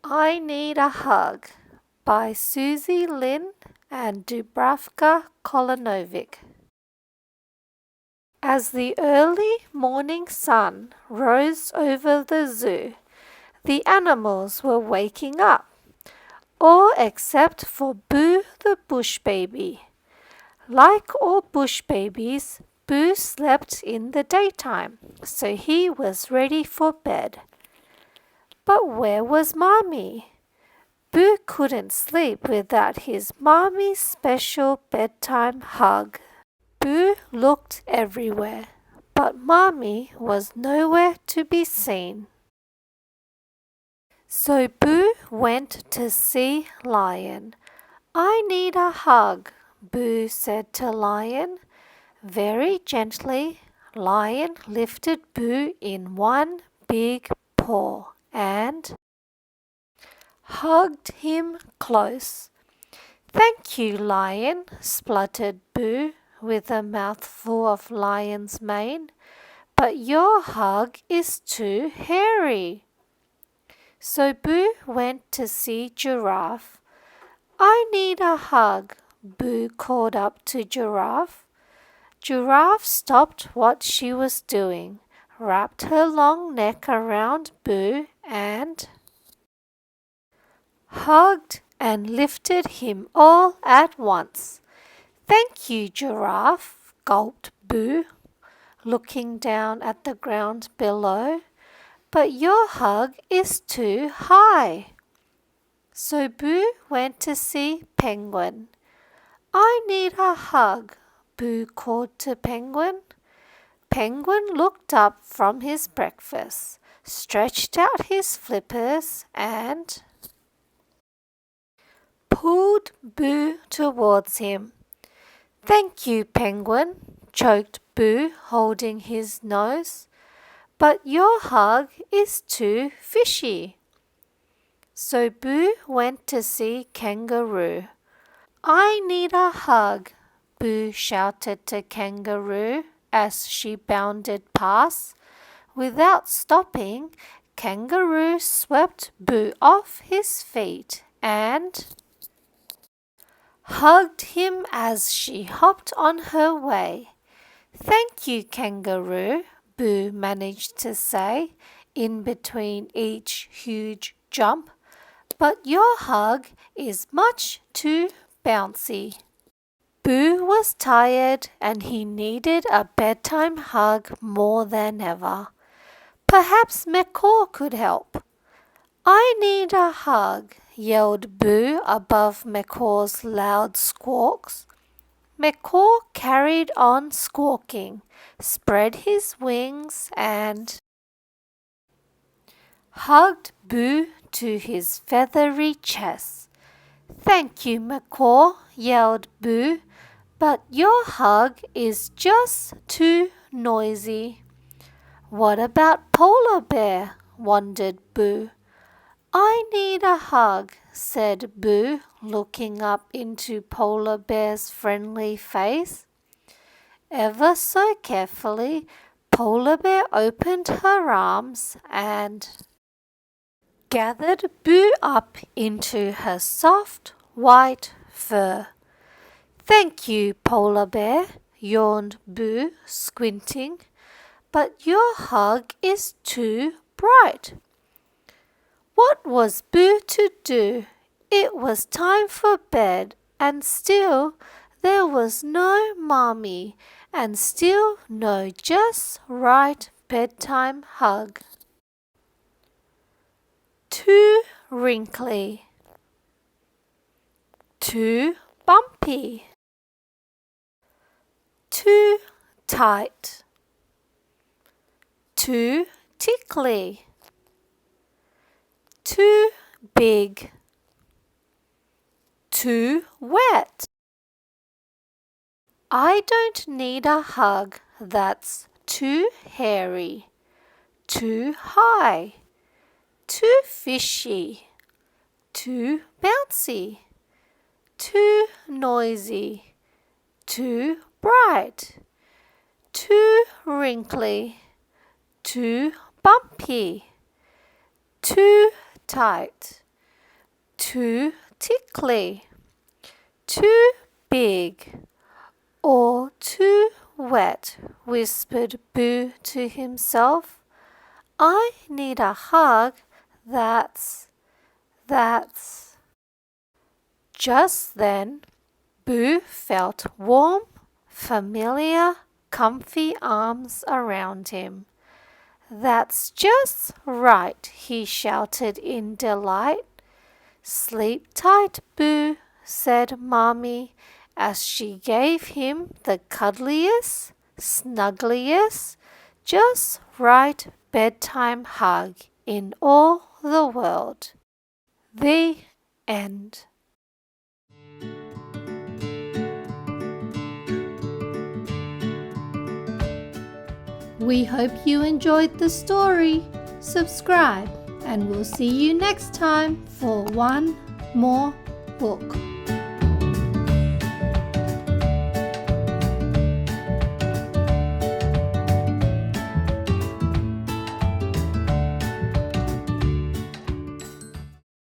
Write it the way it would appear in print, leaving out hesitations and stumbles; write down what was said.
I Need a Hug by Susie Linn Dubravka Kolanovic. As the early morning sun rose over the zoo, the animals were waking up, all except for Boo the bush baby. Like all bush babies, Boo slept in the daytime, so he was ready for bed. But where was Mommy? Boo couldn't sleep without his mommy's special bedtime hug. Boo looked everywhere, but Mommy was nowhere to be seen. So Boo went to see Lion. I need a hug, Boo said to Lion. Very gently, Lion lifted Boo in one big paw and hugged him close. Thank you, Lion, spluttered Boo with a mouthful of lion's mane, but your hug is too hairy. So Boo went to see Giraffe. I need a hug, Boo called up to Giraffe. Giraffe stopped what she was doing, wrapped her long neck around Boo and hugged and lifted him all at once. Thank you, Giraffe, gulped Boo, looking down at the ground below, but your hug is too high. So Boo went to see Penguin. I need a hug, Boo called to Penguin. Penguin looked up from his breakfast, stretched out his flippers and pulled Boo towards him. Thank you, Penguin, choked Boo, holding his nose, but your hug is too fishy. So Boo went to see Kangaroo. I need a hug, Boo shouted to Kangaroo as she bounded past. Without stopping, Kangaroo swept Boo off his feet and hugged him as she hopped on her way. Thank you, Kangaroo, Boo managed to say in between each huge jump, but your hug is much too bouncy. Boo was tired and he needed a bedtime hug more than ever. Perhaps McCaw could help. I need a hug, yelled Boo above McCaw's loud squawks. McCaw carried on squawking, spread his wings and hugged Boo to his feathery chest. Thank you, McCaw, yelled Boo, but your hug is just too noisy. What about Polar Bear? Wondered Boo. I need a hug, said Boo, looking up into Polar Bear's friendly face. Ever so carefully, Polar Bear opened her arms and gathered Boo up into her soft white fur. Thank you, Polar Bear, yawned Boo, squinting, but your hug is too bright. What was Boo to do? It was time for bed, and still there was no Mommy, and still no just right bedtime hug. Too wrinkly, too bumpy, too tight, too tickly, too big, too wet. I don't need a hug that's too hairy, too high, too fishy, too bouncy, too noisy, too bright, too wrinkly, too bumpy, too tight, too tickly, too big, or too wet, whispered Boo to himself. I need a hug that's. Just then, Boo felt warm, familiar, comfy arms around him. That's just right, he shouted in delight. Sleep tight, Boo, said Mommy, as she gave him the cuddliest, snuggliest, just right bedtime hug in all the world. The end. We hope you enjoyed the story. Subscribe, and we'll see you next time for one more book.